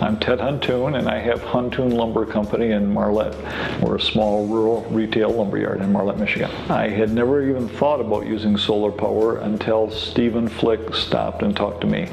I'm Ted Huntoon, and I have Huntoon Lumber Company in Marlette. We're a small rural retail lumberyard in Marlette, Michigan. I had never even thought about using solar power until Stephen Flick stopped and talked to me.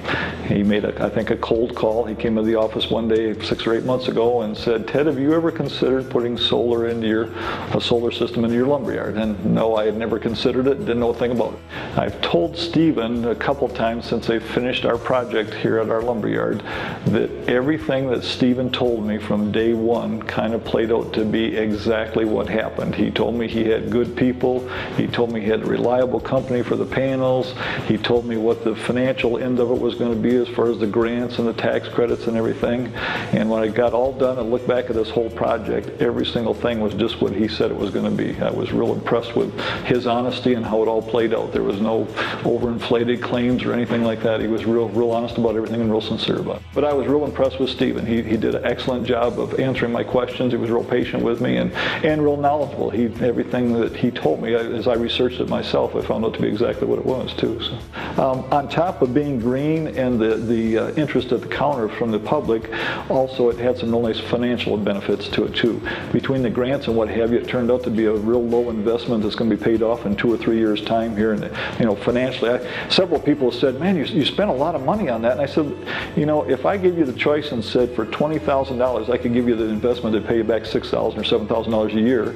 He made, I think, a cold call. He came to the office one day 6 or 8 months ago and said, "Ted, have you ever considered putting solar into a solar system into your lumberyard?" And no, I had never considered it, didn't know a thing about it. I've told Stephen a couple times since they finished our project here at our lumberyard that everything that Stephen told me from day one kind of played out to be exactly what happened. He told me he had good people. He told me he had a reliable company for the panels. He told me what the financial end of it was going to be as far as the grants and the tax credits and everything. And when I got all done and looked back at this whole project, every single thing was just what he said it was going to be. I was real impressed with his honesty and how it all played out. There was no overinflated claims or anything like that. He was real honest about everything and real sincere about it. But I was real impressed with Stephen. He did an excellent job of answering my questions. He was real patient with me and real knowledgeable. Everything that he told me, as I researched it myself, I found out to be exactly what it was too. So, on top of being green and the interest at the counter from the public, also it had some real nice financial benefits to it too. Between the grants and what have you, it turned out to be a real low investment that's going to be paid off in 2 or 3 years' time here. And financially, several people said, "Man, you spent a lot of money on that." And I said, if I gave you the choice and said for $20,000 I could give you the investment to pay you back $6,000 or $7,000 a year,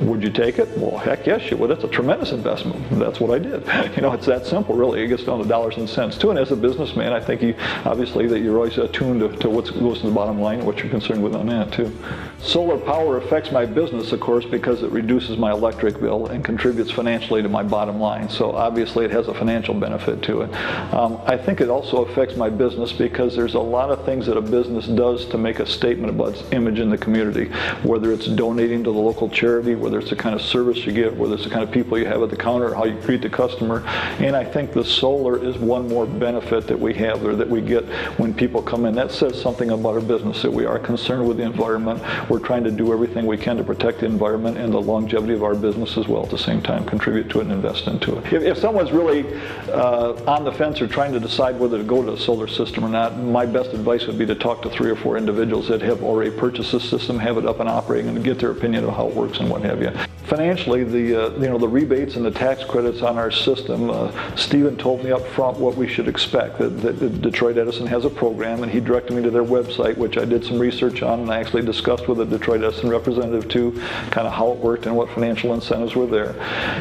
would you take it? Well, heck yes, you would. That's a tremendous investment. That's what I did. It's that simple, really. It gets down to dollars and cents too. And as a businessman, I think obviously that you're always attuned to what goes to the bottom line and what you're concerned with on that too. Solar power affects my business, of course, because it reduces my electric bill and contributes financially to my bottom line. So obviously it has a financial benefit to it. I think it also affects my business because there's a lot of things that a business does to make a statement about its image in the community, whether it's donating to the local charity, whether it's the kind of service you give, whether it's the kind of people you have at the counter, or how you treat the customer. And I think the solar is one more benefit that we have or that we get when people come in. That says something about our business, that we are concerned with the environment. We're trying to do everything we can to protect the environment and the longevity of our business as well at the same time, contribute to it and invest into it. If someone's really on the fence or trying to decide whether to go to a solar system or not, my best advice would be to talk to 3 or 4 individuals that have already purchased the system, have it up and operating, and get their opinion of how it works and what have you. Financially, the rebates and the tax credits on our system, Stephen told me up front what we should expect. That Detroit Edison has a program, and he directed me to their website, which I did some research on, and I actually discussed with the Detroit Edison representative too, kind of how it worked and what financial incentives were there.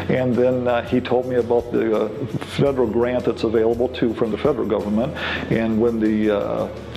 And then he told me about the federal grant that's available too from the federal government. And when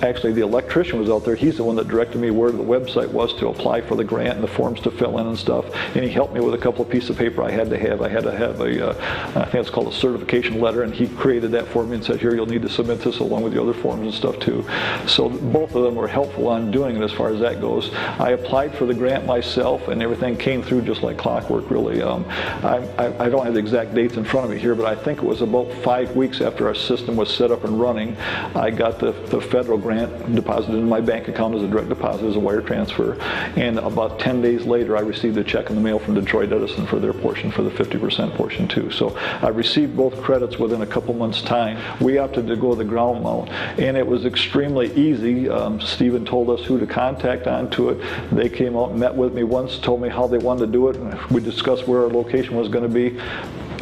actually the electrician was out there, he's the one that directed me where the website was to apply for the grant and the forms to fill in and stuff. And he helped me with a couple of pieces of paper I had to have. I had to have I think it's called a certification letter, and he created that for me and said, "Here, you'll need to submit this along with the other forms and stuff too." So both of them were helpful on doing it as far as that goes. I applied for the grant myself, and everything came through just like clockwork, really. I don't have the exact dates in front of me here, but I think it was about 5 weeks after our system was set up and running, I got the federal grant deposited in my bank account as a direct deposit, as a wire transfer. And about 10 days later, I received a check in the mail from Detroit Edison for their portion, for the 50% portion too. So I received both credits within a couple months' time. We opted to go the ground mount, and it was extremely easy. Stephen told us who to contact onto it. They came out and met with me once, told me how they wanted to do it, and we discussed where our location was going to be.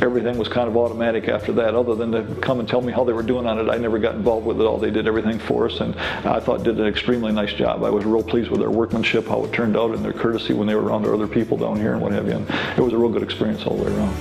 Everything was kind of automatic after that. Other than to come and tell me how they were doing on it, I never got involved with it all. They did everything for us, and I thought did an extremely nice job. I was real pleased with their workmanship, how it turned out, and their courtesy when they were around to other people down here and what have you. And it was a real good experience all the way around.